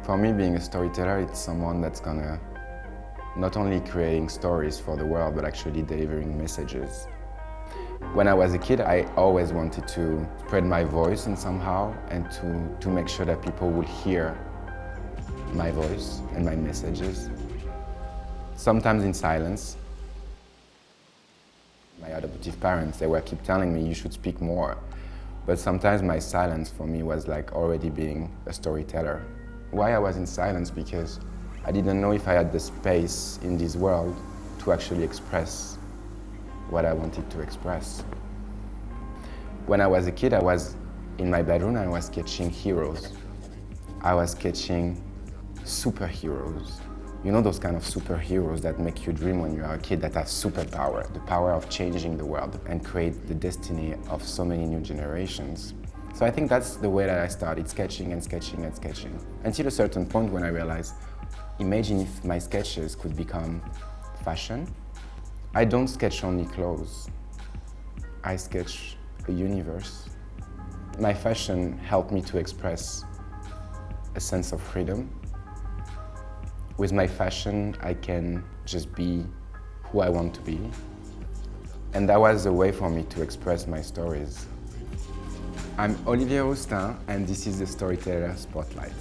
For me, being a storyteller, it's someone that's gonna not only creating stories for the world, but actually delivering messages. When I was a kid, I always wanted to spread my voice in somehow and to make sure that people would hear my voice and my messages. Sometimes in silence. My adoptive parents, they were keep telling me you should speak more. But sometimes my silence for me was like already being a storyteller. Why I was in silence? Because I didn't know if I had the space in this world to actually express what I wanted to express. When I was a kid, I was in my bedroom and I was sketching heroes. I was sketching superheroes. You know those kind of superheroes that make you dream when you are a kid, that have superpower, the power of changing the world and create the destiny of so many new generations. So I think that's the way that I started, sketching and sketching and sketching. Until a certain point when I realized, imagine if my sketches could become fashion. I don't sketch only clothes. I sketch a universe. My fashion helped me to express a sense of freedom. With my fashion, I can just be who I want to be. And that was a way for me to express my stories. I'm Olivier Roustin, and this is the Storyteller Spotlight.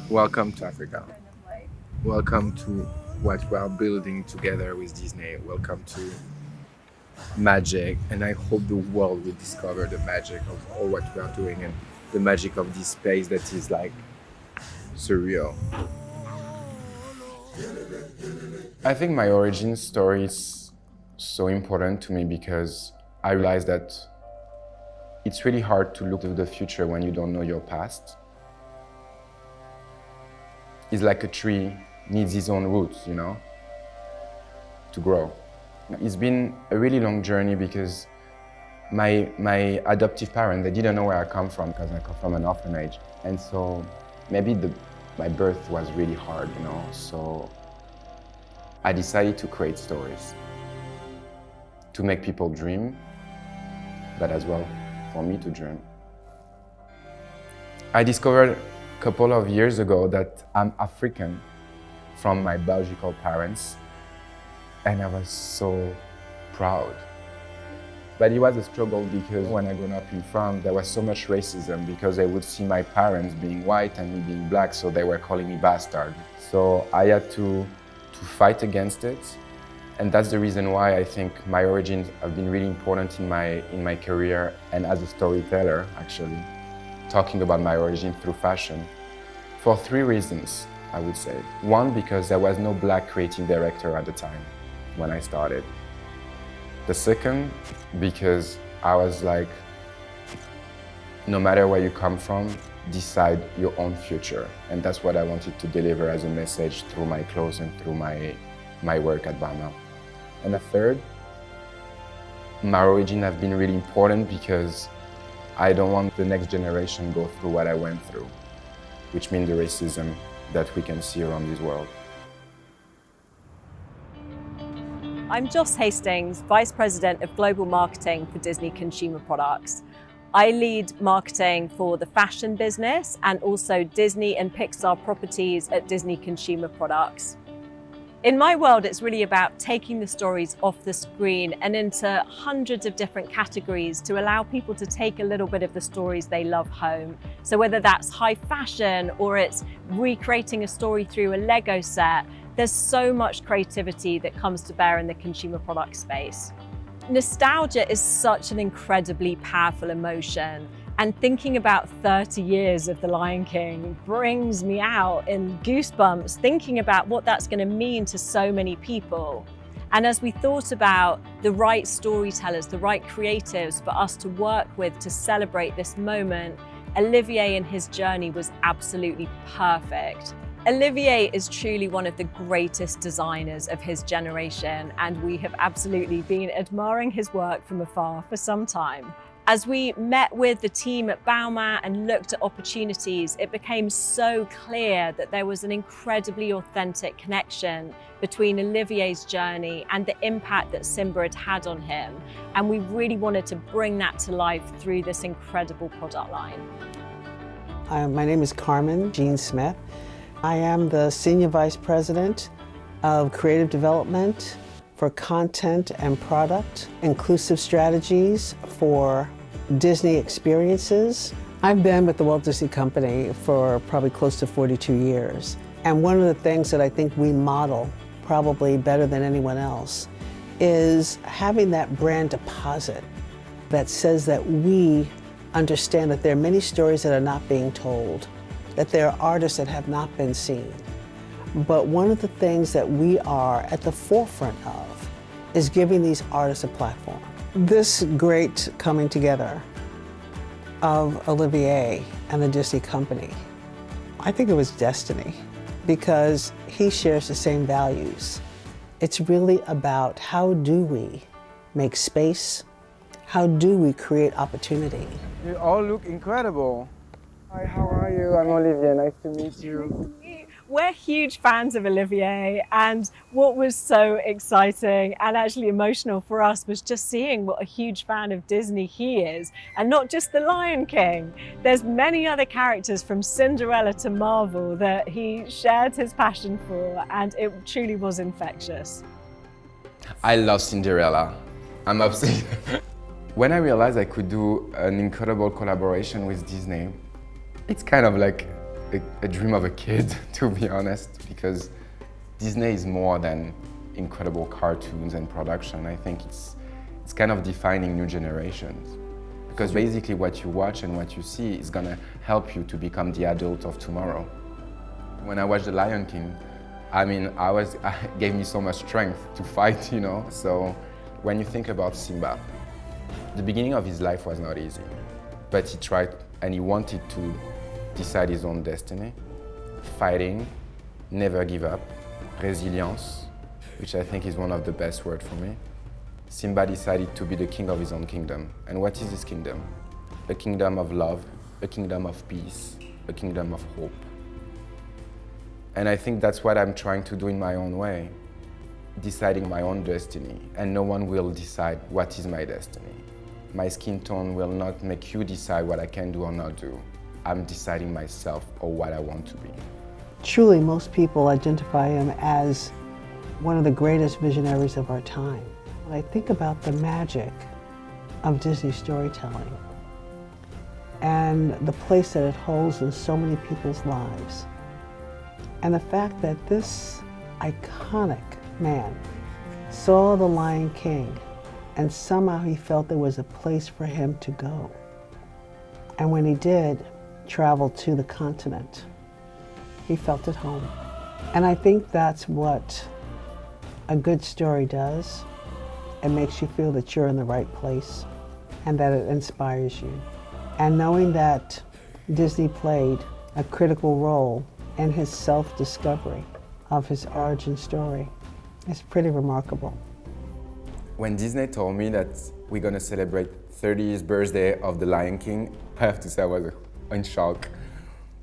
Welcome to Africa. Welcome to what we are building together with Disney. Welcome to magic, and I hope the world will discover the magic of all what we are doing and the magic of this space that is like surreal. I think my origin story is so important to me because I realized that it's really hard to look to the future when you don't know your past. It's like a tree needs its own roots, you know, to grow. It's been a really long journey because my adoptive parents, they didn't know where I come from because I come from an orphanage. And so maybe my birth was really hard, you know, so I decided to create stories to make people dream, but as well for me to dream. I discovered a couple of years ago that I'm African from my biological parents, and I was so proud. But it was a struggle because when I grew up in France, there was so much racism because they would see my parents being white and me being black, so they were calling me bastard. So I had to fight against it. And that's the reason why I think my origins have been really important in my career and as a storyteller, actually, talking about my origin through fashion. For 3 reasons, I would say. 1, because there was no black creative director at the time when I started. The second, because I was like, no matter where you come from, decide your own future. And that's what I wanted to deliver as a message through my clothes and through my work at Balmain. And the third, my origin have been really important because I don't want the next generation go through what I went through, which means the racism that we can see around this world. I'm Joss Hastings, Vice President of Global Marketing for Disney Consumer Products. I lead marketing for the fashion business and also Disney and Pixar properties at Disney Consumer Products. In my world, it's really about taking the stories off the screen and into hundreds of different categories to allow people to take a little bit of the stories they love home. So whether that's high fashion or it's recreating a story through a Lego set, there's so much creativity that comes to bear in the consumer product space. Nostalgia is such an incredibly powerful emotion, and thinking about 30 years of The Lion King brings me out in goosebumps, thinking about what that's going to mean to so many people. And as we thought about the right storytellers, the right creatives for us to work with to celebrate this moment, Olivier and his journey was absolutely perfect. Olivier is truly one of the greatest designers of his generation, and we have absolutely been admiring his work from afar for some time. As we met with the team at Balmain and looked at opportunities, it became so clear that there was an incredibly authentic connection between Olivier's journey and the impact that Simba had had on him. And we really wanted to bring that to life through this incredible product line. My name is Carmen Jean Smith. I am the Senior Vice President of Creative Development for Content and Product, Inclusive Strategies for Disney Experiences. I've been with the Walt Disney Company for probably close to 42 years. And one of the things that I think we model probably better than anyone else is having that brand deposit that says that we understand that there are many stories that are not being told, that there are artists that have not been seen. But one of the things that we are at the forefront of is giving these artists a platform. This great coming together of Olivier and the Disney Company, I think it was destiny because he shares the same values. It's really about how do we make space, how do we create opportunity. You all look incredible. Hi, how are you? I'm Olivier, nice to meet you. We're huge fans of Olivier, and what was so exciting and actually emotional for us was just seeing what a huge fan of Disney he is, and not just the Lion King. There's many other characters from Cinderella to Marvel that he shared his passion for, and it truly was infectious. I love Cinderella. I'm obsessed. When I realized I could do an incredible collaboration with Disney, it's kind of like a dream of a kid, to be honest, because Disney is more than incredible cartoons and production. I think it's kind of defining new generations. Because basically what you watch and what you see is gonna help you to become the adult of tomorrow. When I watched The Lion King, I mean, it gave me so much strength to fight, you know? So when you think about Simba, the beginning of his life was not easy, but he tried and he wanted to decide his own destiny, fighting, never give up, resilience, which I think is one of the best words for me. Simba decided to be the king of his own kingdom. And what is his kingdom? A kingdom of love, a kingdom of peace, a kingdom of hope. And I think that's what I'm trying to do in my own way, deciding my own destiny, and no one will decide what is my destiny. My skin tone will not make you decide what I can do or not do. I'm deciding myself or what I want to be. Truly, most people identify him as one of the greatest visionaries of our time. When I think about the magic of Disney storytelling and the place that it holds in so many people's lives, and the fact that this iconic man saw the Lion King and somehow he felt there was a place for him to go. And when he did travel to the continent, he felt at home. And I think that's what a good story does. It makes you feel that you're in the right place and that it inspires you. And knowing that Disney played a critical role in his self-discovery of his origin story is pretty remarkable. When Disney told me that we're gonna celebrate 30th birthday of The Lion King, I have to say I was in shock.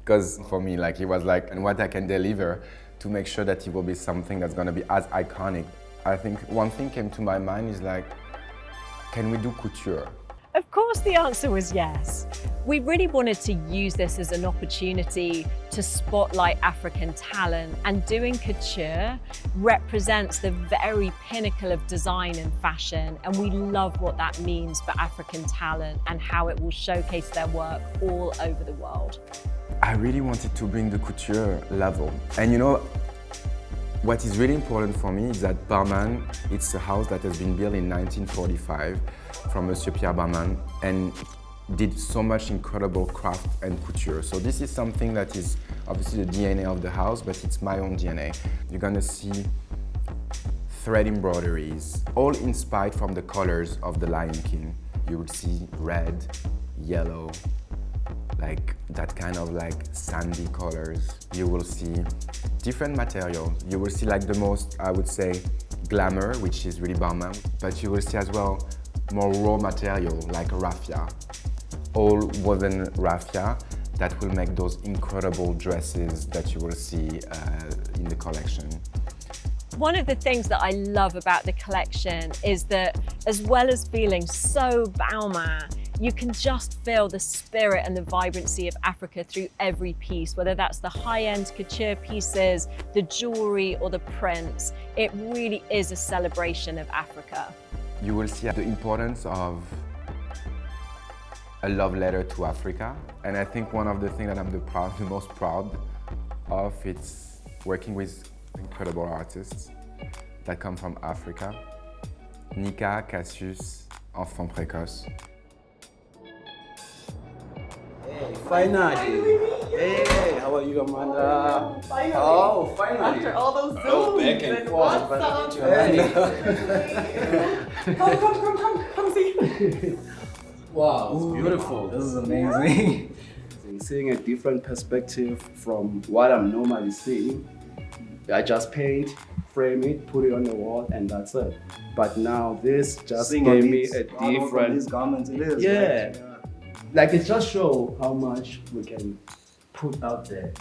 Because for me, like, it was like, and what I can deliver to make sure that it will be something that's gonna be as iconic. I think one thing came to my mind is like, can we do couture? Of course the answer was yes. We really wanted to use this as an opportunity to spotlight African talent, and doing couture represents the very pinnacle of design and fashion, and we love what that means for African talent and how it will showcase their work all over the world. I really wanted to bring the couture level. And you know, what is really important for me is that Balmain, it's a house that has been built in 1945 from Monsieur Pierre Balmain and did so much incredible craft and couture. So this is something that is obviously the DNA of the house, but it's my own DNA. You're gonna see thread embroideries, all inspired from the colors of the Lion King. You will see red, yellow, like that kind of like sandy colors. You will see different materials. You will see like the most, I would say, glamour, which is really Balmain, but you will see as well more raw material like raffia, all woven raffia that will make those incredible dresses that you will see in the collection. One of the things that I love about the collection is that, as well as feeling so Balmain, you can just feel the spirit and the vibrancy of Africa through every piece, whether that's the high-end couture pieces, the jewelry, or the prints. It really is a celebration of Africa. You will see the importance of a love letter to Africa. And I think one of the things that I'm the most proud of is working with incredible artists that come from Africa. Nika, Cassius, Enfant Précoce. Hey, finally! Hey, how are you, Amanda? Finally. Oh, finally! After all those Zooms Oh, back and forth. Come see. Wow, it's beautiful. This is amazing. Seeing a different perspective from what I'm normally seeing. I just paint, frame it, put it on the wall, and that's it. But now this just Seeing gave on me these- a on different. these garments, it is. Yeah. Right? Like it just shows how much we can put out there.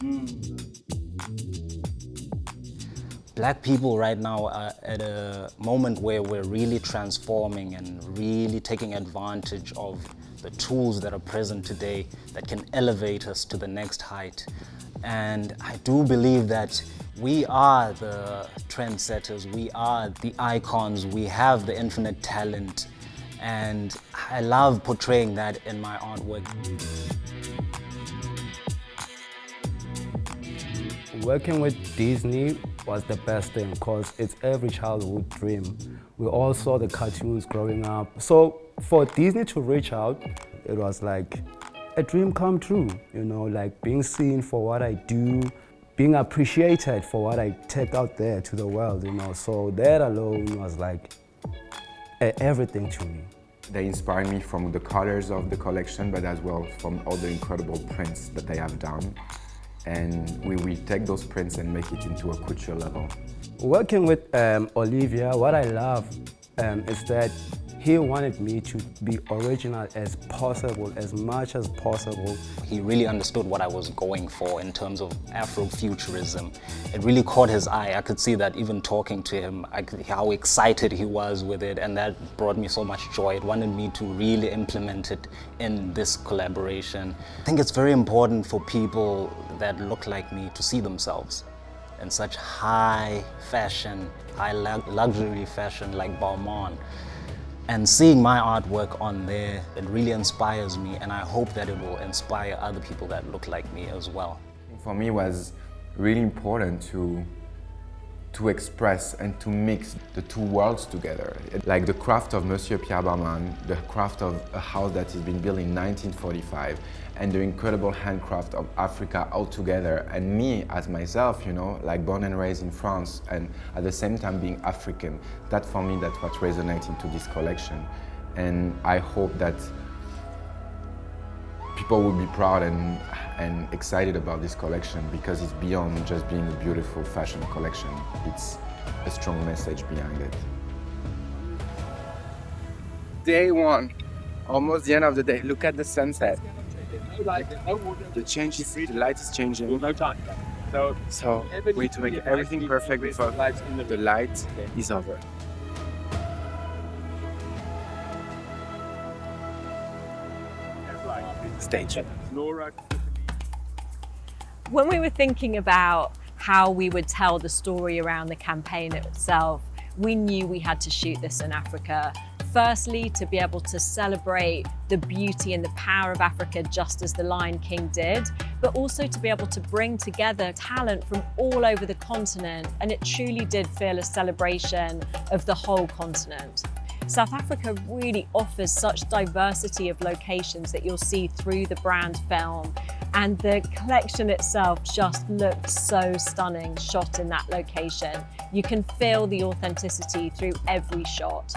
Black people right now are at a moment where we're really transforming and really taking advantage of the tools that are present today that can elevate us to the next height. And I do believe that we are the trendsetters, we are the icons, we have the infinite talent, and I love portraying that in my artwork. Working with Disney was the best thing because it's every childhood dream. We all saw the cartoons growing up. So for Disney to reach out, it was like a dream come true, you know, like being seen for what I do, being appreciated for what I take out there to the world, you know. So that alone was like everything to me. They inspire me from the colors of the collection, but as well from all the incredible prints that they have done. And we take those prints and make it into a couture level. Working with Olivia, what I love is that he wanted me to be original as possible, as much as possible. He really understood what I was going for in terms of Afrofuturism. It really caught his eye. I could see that even talking to him, how excited he was with it, and that brought me so much joy. It wanted me to really implement it in this collaboration. I think it's very important for people that look like me to see themselves in such high fashion, high luxury fashion like Balmain. And seeing my artwork on there, it really inspires me, and I hope that it will inspire other people that look like me as well. For me, it was really important to express and to mix the two worlds together. Like the craft of Monsieur Pierre Balmain, the craft of a house that has been built in 1945, and the incredible handcraft of Africa all together, and me as myself, you know, like born and raised in France, and at the same time being African. That for me, that's what resonates into this collection. And I hope that people will be proud and excited about this collection, because it's beyond just being a beautiful fashion collection. It's a strong message behind it. Day one, almost the end of the day. Look at the sunset. The change is, the light is changing. So we need to make everything perfect before the light is over. Stay tuned. When we were thinking about how we would tell the story around the campaign itself, we knew we had to shoot this in Africa. Firstly, to be able to celebrate the beauty and the power of Africa just as the Lion King did, but also to be able to bring together talent from all over the continent, and it truly did feel a celebration of the whole continent. South Africa really offers such diversity of locations that you'll see through the brand film, and the collection itself just looked so stunning shot in that location. You can feel the authenticity through every shot.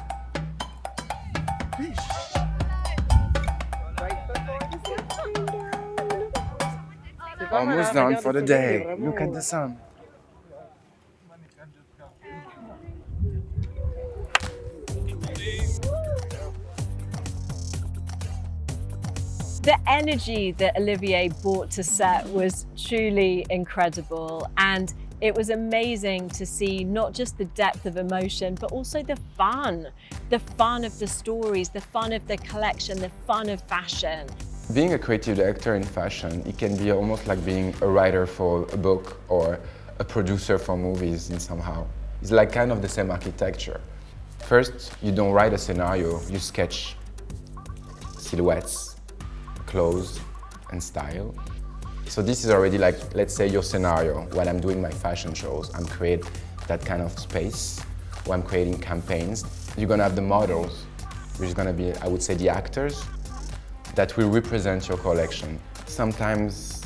Almost done for the day. Look at the sun. The energy that Olivier brought to set was truly incredible, and it was amazing to see not just the depth of emotion, but also the fun of the stories, the fun of the collection, the fun of fashion. Being a creative director in fashion, it can be almost like being a writer for a book or a producer for movies in somehow. It's like kind of the same architecture. First, you don't write a scenario, you sketch silhouettes, clothes, and style. So this is already like, let's say your scenario. When I'm doing my fashion shows, I'm creating that kind of space where I'm creating campaigns. You're gonna have the models, which is gonna be, I would say, the actors that will represent your collection. Sometimes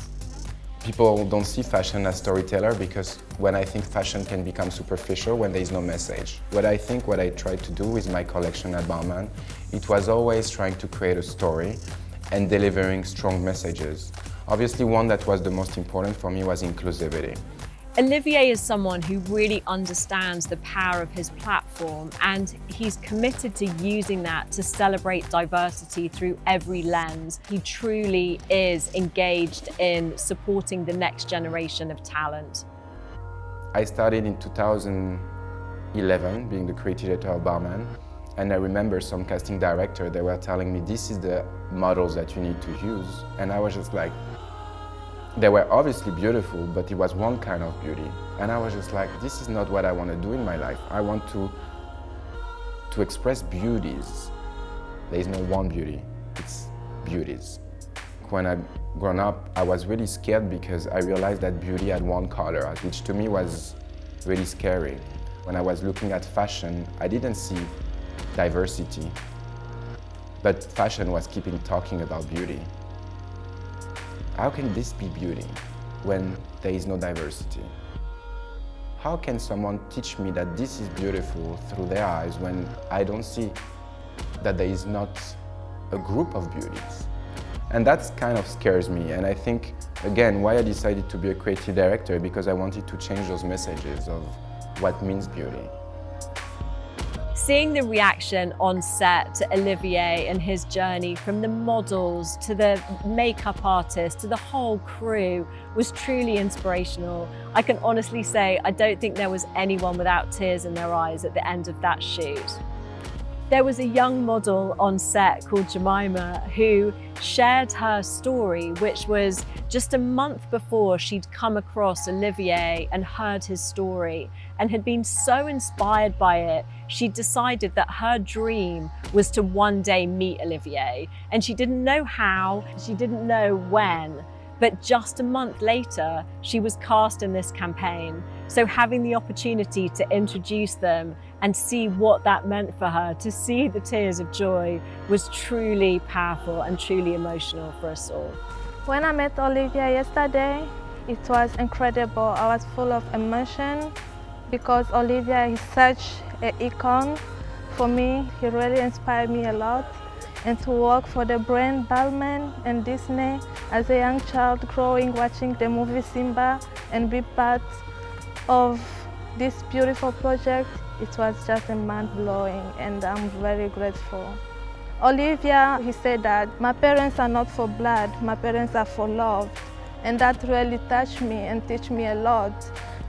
people don't see fashion as storyteller because when I think fashion can become superficial when there is no message. What I tried to do with my collection at Balmain, it was always trying to create a story and delivering strong messages. Obviously, one that was the most important for me was inclusivity. Olivier is someone who really understands the power of his platform, and he's committed to using that to celebrate diversity through every lens. He truly is engaged in supporting the next generation of talent. I started in 2011 being the creative director of Balmain, and I remember some casting director, they were telling me, this is the models that you need to use. And I was just like, they were obviously beautiful, but it was one kind of beauty. And I was just like, this is not what I want to do in my life. I want to express beauties. There is no one beauty, it's beauties. When I grown up, I was really scared because I realized that beauty had one color, which to me was really scary. When I was looking at fashion, I didn't see diversity, but fashion was keeping talking about beauty. How can this be beauty when there is no diversity? How can someone teach me that this is beautiful through their eyes when I don't see that there is not a group of beauties? And that kind of scares me. And I think, again, why I decided to be a creative director, because I wanted to change those messages of what means beauty. Seeing the reaction on set to Olivier and his journey, from the models to the makeup artists to the whole crew, was truly inspirational. I can honestly say I don't think there was anyone without tears in their eyes at the end of that shoot. There was a young model on set called Jemima who shared her story, which was just a month before she'd come across Olivier and heard his story and had been so inspired by it, she decided that her dream was to one day meet Olivier. And she didn't know how, she didn't know when, but just a month later, she was cast in this campaign. So having the opportunity to introduce them and see what that meant for her, to see the tears of joy, was truly powerful and truly emotional for us all. When I met Olivier yesterday, it was incredible. I was full of emotion because Olivier is such an icon for me. He really inspired me a lot. And to work for the brand Balmain and Disney as a young child growing, watching the movie Simba and be part of this beautiful project, it was just mind-blowing, and I'm very grateful. Olivia, he said that my parents are not for blood, my parents are for love. And that really touched me and teach me a lot,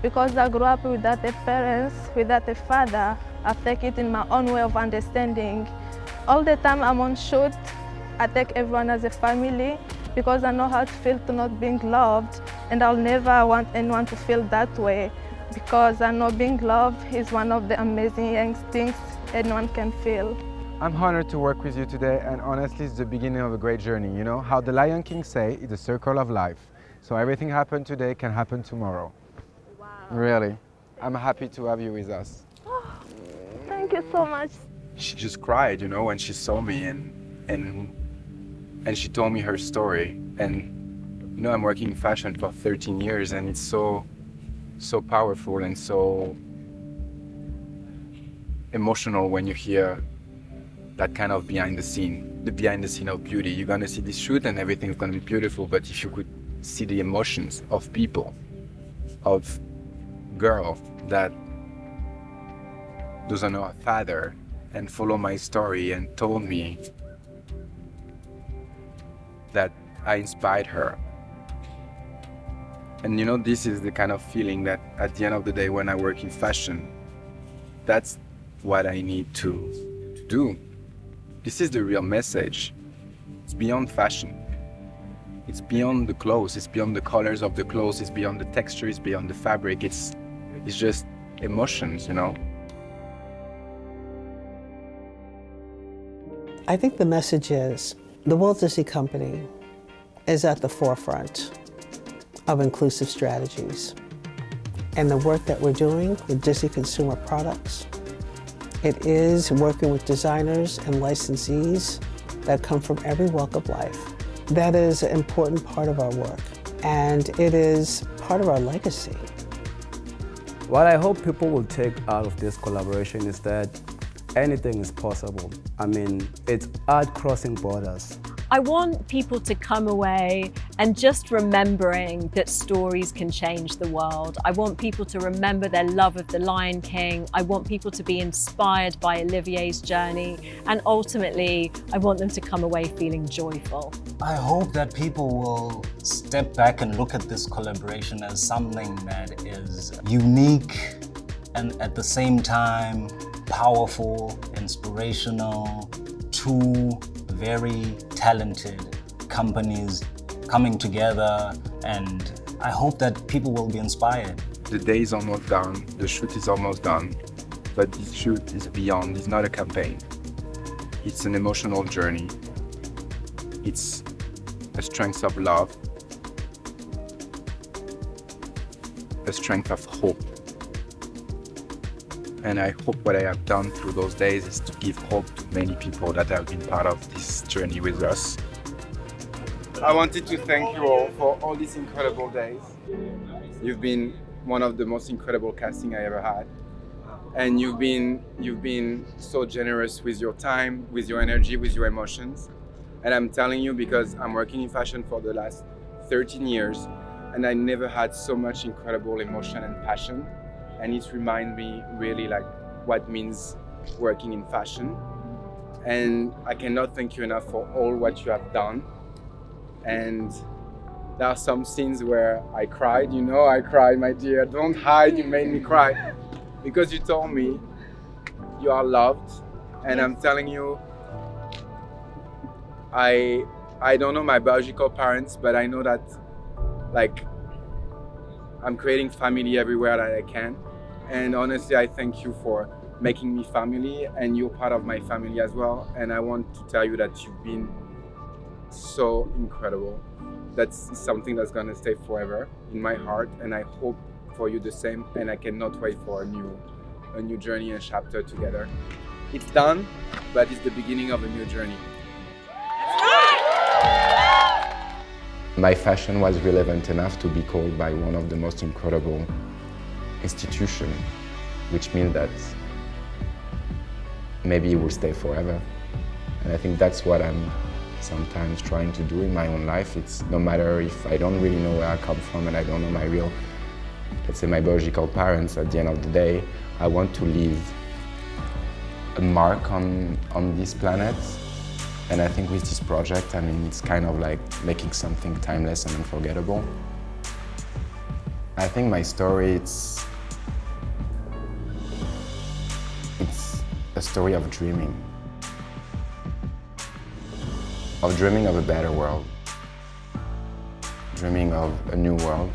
because I grew up without a parents, without a father. I take it in my own way of understanding. All the time I'm on shoot, I take everyone as a family, because I know how to feel to not being loved, and I'll never want anyone to feel that way, because I know being loved is one of the amazing things anyone can feel. I'm honored to work with you today, and honestly, it's the beginning of a great journey. You know how the Lion King say, it's a circle of life. So everything happened today can happen tomorrow. Wow. Really. I'm happy to have you with us. Oh, thank you so much. She just cried, you know, when she saw me, and she told me her story. And you know, I'm working in fashion for 13 years, and it's so powerful and so emotional when you hear that kind of behind the scene of beauty. You're gonna see this shoot and everything's gonna be beautiful, but if you could see the emotions of people, of girl that doesn't know a father and follow my story and told me that I inspired her. And you know, this is the kind of feeling that at the end of the day when I work in fashion, that's what I need to do. This is the real message. It's beyond fashion. It's beyond the clothes, it's beyond the colors of the clothes, it's beyond the texture, it's beyond the fabric, it's just emotions, you know? I think the message is the Walt Disney Company is at the forefront of inclusive strategies. And the work that we're doing with Disney Consumer Products, it is working with designers and licensees that come from every walk of life. That is an important part of our work, and it is part of our legacy. What I hope people will take out of this collaboration is that anything is possible. I mean, it's art crossing borders. I want people to come away and just remembering that stories can change the world. I want people to remember their love of The Lion King. I want people to be inspired by Olivier's journey. And ultimately, I want them to come away feeling joyful. I hope that people will step back and look at this collaboration as something that is unique and at the same time powerful, inspirational, two very talented companies coming together, and I hope that people will be inspired. The day is almost done, the shoot is almost done, but this shoot is beyond, it's not a campaign. It's an emotional journey. It's a strength of love, a strength of hope. And I hope what I have done through those days is to give hope to many people that have been part of this journey with us. I wanted to thank you all for all these incredible days. You've been one of the most incredible casting I ever had. And you've been so generous with your time, with your energy, with your emotions. And I'm telling you because I'm working in fashion for the last 13 years and I never had so much incredible emotion and passion. And it reminds me really like what means working in fashion. And I cannot thank you enough for all what you have done. And there are some scenes where I cried, you know, I cried, my dear, don't hide, you made me cry. Because you told me you are loved. And I'm telling you, I don't know my biological parents, but I know that like I'm creating family everywhere that I can. And honestly, I thank you for making me family, and you're part of my family as well. And I want to tell you that you've been so incredible. That's something that's gonna stay forever in my heart, and I hope for you the same. And I cannot wait for a new journey and chapter together. It's done, but it's the beginning of a new journey. My fashion was relevant enough to be called by one of the most incredible institutions, which means that maybe it will stay forever. And I think that's what I'm sometimes trying to do in my own life. It's no matter if I don't really know where I come from and I don't know my real, let's say my biological parents, at the end of the day, I want to leave a mark on this planet. And I think with this project, I mean, it's kind of like making something timeless and unforgettable. I think my story, it's a story of dreaming of a better world, dreaming of a new world.